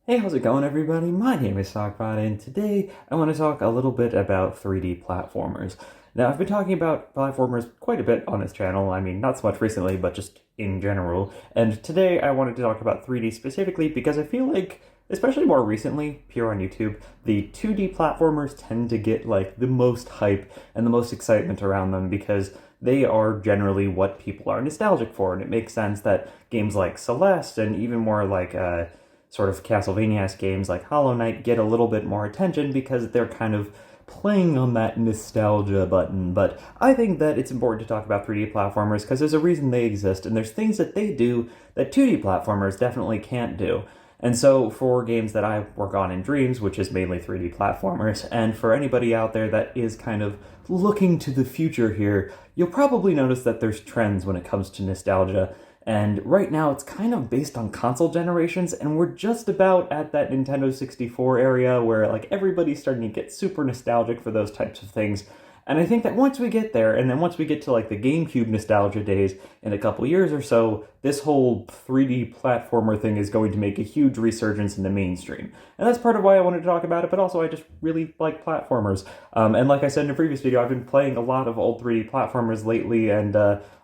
Hey, how's it going, everybody? My name is SockBot, and today I want to talk a little bit about 3D platformers. Now, I've been talking about platformers quite a bit on this channel. I mean, not so much recently, but just in general. And today I wanted to talk about 3D specifically because I feel like, especially more recently, here on YouTube, the 2D platformers tend to get like the most hype and the most excitement around them because they are generally what people are nostalgic for. And it makes sense that games like Celeste and even more like sort of Castlevania-esque games like Hollow Knight get a little bit more attention because they're kind of playing on that nostalgia button. But I think that it's important to talk about 3D platformers because there's a reason they exist, and there's things that they do that 2D platformers definitely can't do. And so for games that I work on in Dreams, which is mainly 3D platformers, and for anybody out there that is kind of looking to the future here, you'll probably notice that there's trends when it comes to nostalgia. And right now it's kind of based on console generations, and we're just about at that Nintendo 64 area where like everybody's starting to get super nostalgic for those types of things. And I think that once we get there, and then once we get to like the GameCube nostalgia days in a couple years or so, this whole 3D platformer thing is going to make a huge resurgence in the mainstream. And that's part of why I wanted to talk about it, but also I just really like platformers. And like I said in a previous video, I've been playing a lot of old 3D platformers lately, and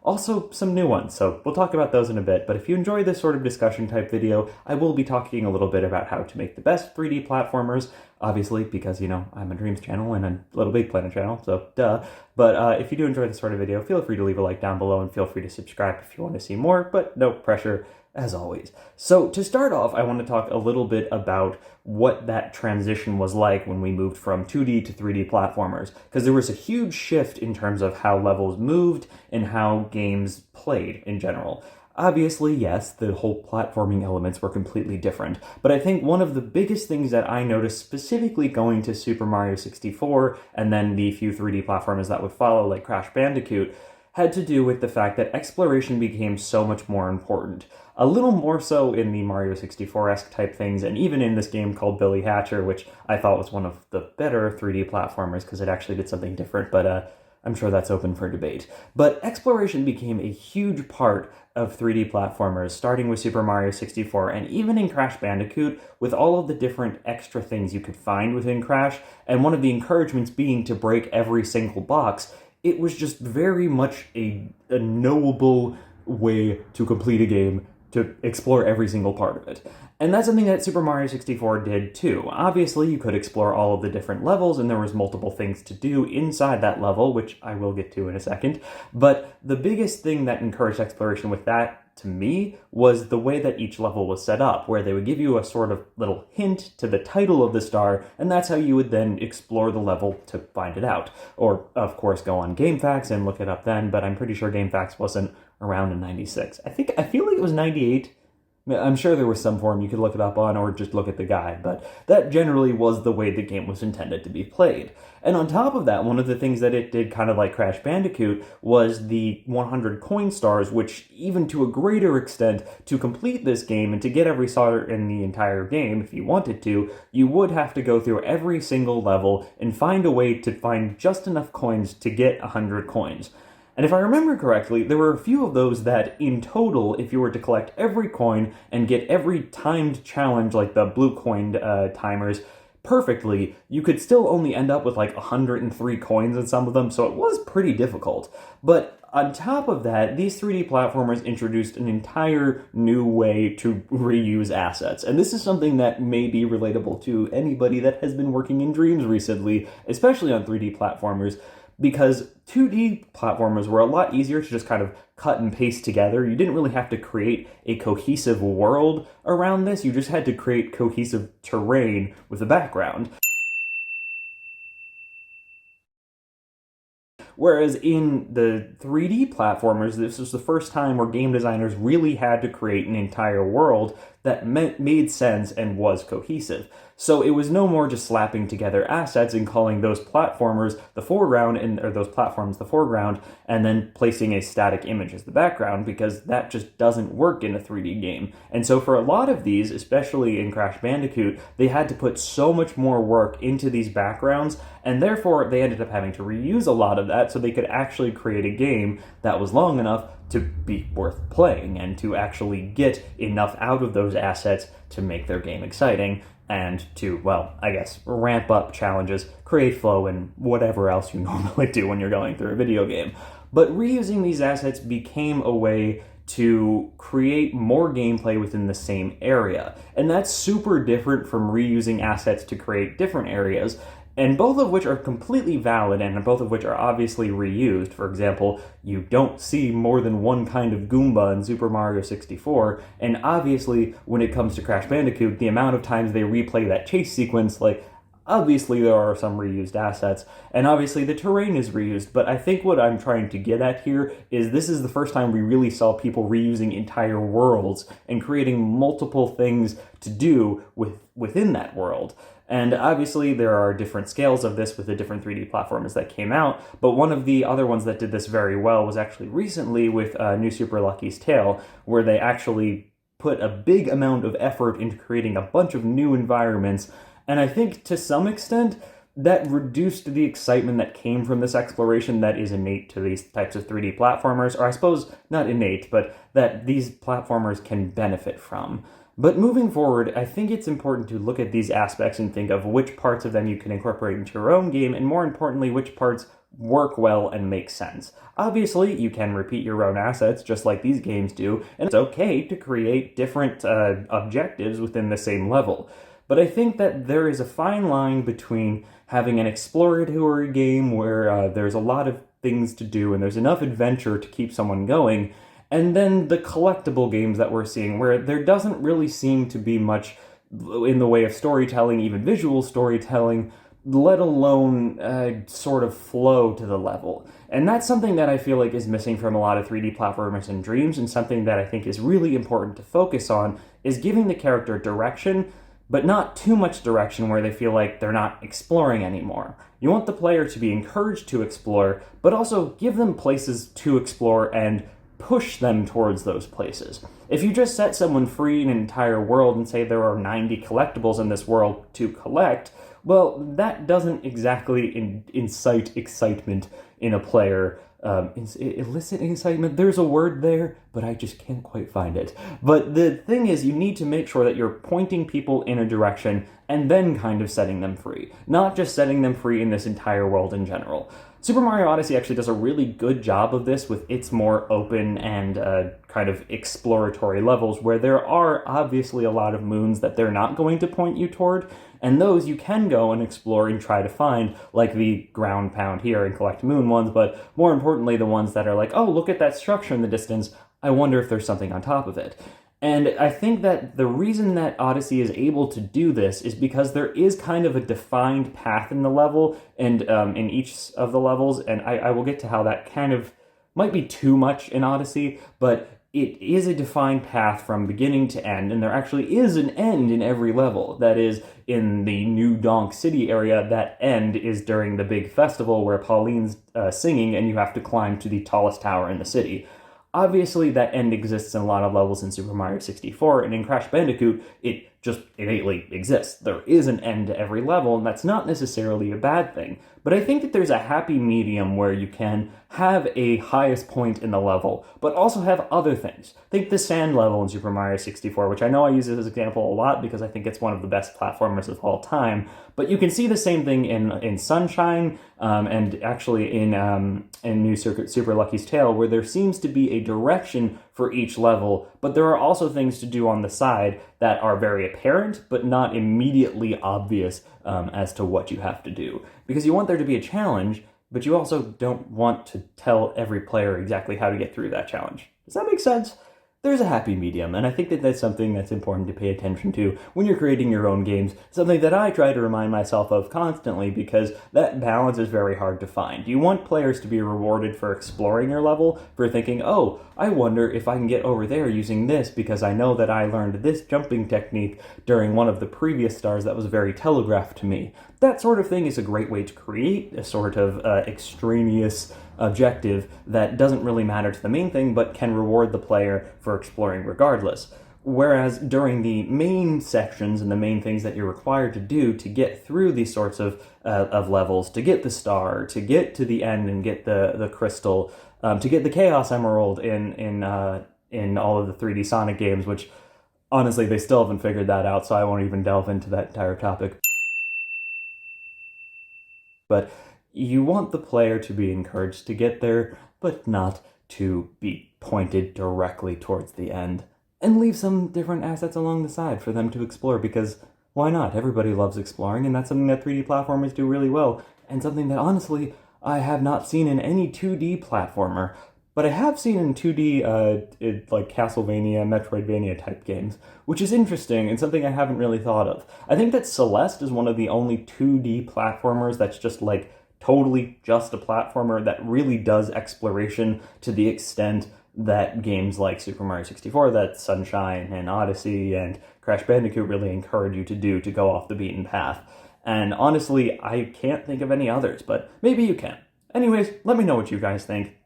also some new ones, so we'll talk about those in a bit. But if you enjoy this sort of discussion type video, I will be talking a little bit about how to make the best 3D platformers, obviously, because, you know, I'm a Dreams channel and a Little Big Planet channel, so duh. But if you do enjoy this sort of video, feel free to leave a like down below and feel free to subscribe if you want to see more, but no pressure, as always. So to start off, I want to talk a little bit about what that transition was like when we moved from 2D to 3D platformers, because there was a huge shift in terms of how levels moved and how games played in general. Obviously, yes, the whole platforming elements were completely different, but I think one of the biggest things that I noticed specifically going to Super Mario 64 and then the few 3D platformers that would follow, like Crash Bandicoot, had to do with the fact that exploration became so much more important. A little more so in the Mario 64-esque type things, and even in this game called Billy Hatcher, which I thought was one of the better 3D platformers because it actually did something different, but I'm sure that's open for debate. But exploration became a huge part of 3D platformers, starting with Super Mario 64, and even in Crash Bandicoot, with all of the different extra things you could find within Crash, and one of the encouragements being to break every single box. It was just very much a knowable way to complete a game, to explore every single part of it. And that's something that Super Mario 64 did too. Obviously, you could explore all of the different levels, and there was multiple things to do inside that level, which I will get to in a second. But the biggest thing that encouraged exploration with that, to me, was the way that each level was set up, where they would give you a sort of little hint to the title of the star, and that's how you would then explore the level to find it out. Or, of course, go on GameFAQs and look it up then, but I'm pretty sure GameFAQs wasn't around in 96. I feel like it was 98. I'm sure there was some form you could look it up on or just look at the guide, but that generally was the way the game was intended to be played. And on top of that, one of the things that it did, kind of like Crash Bandicoot, was the 100 coin stars, which even to a greater extent, to complete this game and to get every star in the entire game, if you wanted to, you would have to go through every single level and find a way to find just enough coins to get 100 coins. And if I remember correctly, there were a few of those that, in total, if you were to collect every coin and get every timed challenge, like the blue coin timers, perfectly, you could still only end up with like 103 coins in some of them, so it was pretty difficult. But on top of that, these 3D platformers introduced an entire new way to reuse assets. And this is something that may be relatable to anybody that has been working in Dreams recently, especially on 3D platformers, because 2D platformers were a lot easier to just kind of cut and paste together. You didn't really have to create a cohesive world around this. You just had to create cohesive terrain with a background. Whereas in the 3D platformers, this was the first time where game designers really had to create an entire world that made sense and was cohesive. So it was no more just slapping together assets and calling those platformers the foreground, or those platforms the foreground, and then placing a static image as the background, because that just doesn't work in a 3D game. And so for a lot of these, especially in Crash Bandicoot, they had to put so much more work into these backgrounds, and therefore they ended up having to reuse a lot of that so they could actually create a game that was long enough to be worth playing and to actually get enough out of those assets to make their game exciting and to, well, I guess, ramp up challenges, create flow, and whatever else you normally do when you're going through a video game. But reusing these assets became a way to create more gameplay within the same area. And that's super different from reusing assets to create different areas, and both of which are completely valid and both of which are obviously reused. For example, you don't see more than one kind of Goomba in Super Mario 64, and obviously when it comes to Crash Bandicoot, the amount of times they replay that chase sequence, like, obviously there are some reused assets, and obviously the terrain is reused, but I think what I'm trying to get at here is this is the first time we really saw people reusing entire worlds and creating multiple things to do within that world. And obviously there are different scales of this with the different 3D platformers that came out, but one of the other ones that did this very well was actually recently with New Super Lucky's Tale, where they actually put a big amount of effort into creating a bunch of new environments, and I think to some extent that reduced the excitement that came from this exploration that is innate to these types of 3D platformers, or I suppose not innate, but that these platformers can benefit from. But moving forward, I think it's important to look at these aspects and think of which parts of them you can incorporate into your own game, and more importantly, which parts work well and make sense. Obviously, you can repeat your own assets just like these games do, and it's okay to create different objectives within the same level. But I think that there is a fine line between having an exploratory game where there's a lot of things to do and there's enough adventure to keep someone going, and then the collectible games that we're seeing where there doesn't really seem to be much in the way of storytelling, even visual storytelling, let alone sort of flow to the level. And that's something that I feel like is missing from a lot of 3D platformers and Dreams, and something that I think is really important to focus on is giving the character direction, but not too much direction where they feel like they're not exploring anymore. You want the player to be encouraged to explore, but also give them places to explore and push them towards those places. If you just set someone free in an entire world and say there are 90 collectibles in this world to collect, well, that doesn't exactly incite excitement in a player. Elicit excitement, there's a word there, but I just can't quite find it. But the thing is, you need to make sure that you're pointing people in a direction and then kind of setting them free, not just setting them free in this entire world in general. Super Mario Odyssey actually does a really good job of this with its more open and kind of exploratory levels, where there are obviously a lot of moons that they're not going to point you toward, and those you can go and explore and try to find, like the ground pound here and collect moon ones, but more importantly the ones that are like, oh, look at that structure in the distance, I wonder if there's something on top of it. And I think that the reason that Odyssey is able to do this is because there is kind of a defined path in the level and in each of the levels, and I will get to how that kind of might be too much in Odyssey, but it is a defined path from beginning to end, and there actually is an end in every level. That is, in the New Donk City area, that end is during the big festival where Pauline's singing and you have to climb to the tallest tower in the city. Obviously, that end exists in a lot of levels in Super Mario 64, and in Crash Bandicoot, it just innately exists. There is an end to every level, and that's not necessarily a bad thing. But I think that there's a happy medium where you can have a highest point in the level, but also have other things. Think the sand level in Super Mario 64, which I know I use as an example a lot because I think it's one of the best platformers of all time. But you can see the same thing in Sunshine, and actually in New Super Lucky's Tale, where there seems to be a direction for each level, but there are also things to do on the side that are very apparent, but not immediately obvious as to what you have to do. Because you want there to be a challenge, but you also don't want to tell every player exactly how to get through that challenge. Does that make sense? There's a happy medium, and I think that that's something that's important to pay attention to when you're creating your own games, something that I try to remind myself of constantly because that balance is very hard to find. You want players to be rewarded for exploring your level, for thinking, oh, I wonder if I can get over there using this because I know that I learned this jumping technique during one of the previous stars that was very telegraphed to me. That sort of thing is a great way to create a sort of extraneous objective that doesn't really matter to the main thing, but can reward the player for exploring regardless. Whereas during the main sections and the main things that you're required to do to get through these sorts of levels, to get the star, to get to the end and get the crystal, to get the Chaos Emerald in all of the 3D Sonic games, which honestly they still haven't figured that out, so I won't even delve into that entire topic. But you want the player to be encouraged to get there, but not to be pointed directly towards the end. And leave some different assets along the side for them to explore, because why not? Everybody loves exploring, and that's something that 3D platformers do really well, and something that honestly I have not seen in any 2D platformer, but I have seen in 2D like Castlevania, Metroidvania type games, which is interesting and something I haven't really thought of. I think that Celeste is one of the only 2D platformers that's just like totally just a platformer that really does exploration to the extent that games like Super Mario 64, that Sunshine and Odyssey and Crash Bandicoot really encourage you to do, to go off the beaten path. And honestly, I can't think of any others, but maybe you can. Anyways, let me know what you guys think.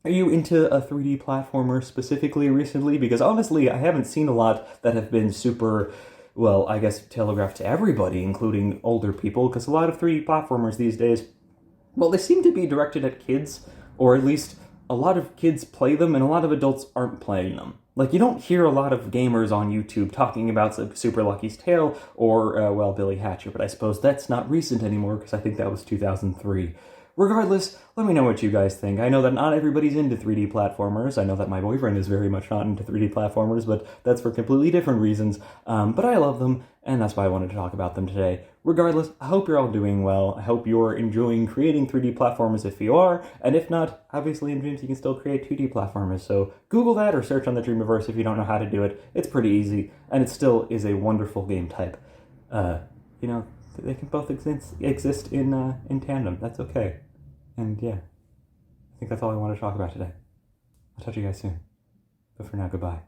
Are you into a 3D platformer specifically recently? Because honestly, I haven't seen a lot that have been super, well, I guess telegraphed to everybody, including older people, because a lot of 3D platformers these days, well, they seem to be directed at kids, or at least a lot of kids play them, and a lot of adults aren't playing them. Like, you don't hear a lot of gamers on YouTube talking about Super Lucky's Tale or, well, Billy Hatcher, but I suppose that's not recent anymore, because I think that was 2003. Regardless, let me know what you guys think. I know that not everybody's into 3D platformers. I know that my boyfriend is very much not into 3D platformers, but that's for completely different reasons. But I love them, and that's why I wanted to talk about them today. Regardless, I hope you're all doing well. I hope you're enjoying creating 3D platformers if you are, and if not, obviously in dreams you can still create 2D platformers. So Google that or search on the Dreamiverse if you don't know how to do it. It's pretty easy, and it still is a wonderful game type. You know, they can both exist in tandem. That's okay. And yeah, I think that's all I want to talk about today. I'll talk to you guys soon. But for now, goodbye.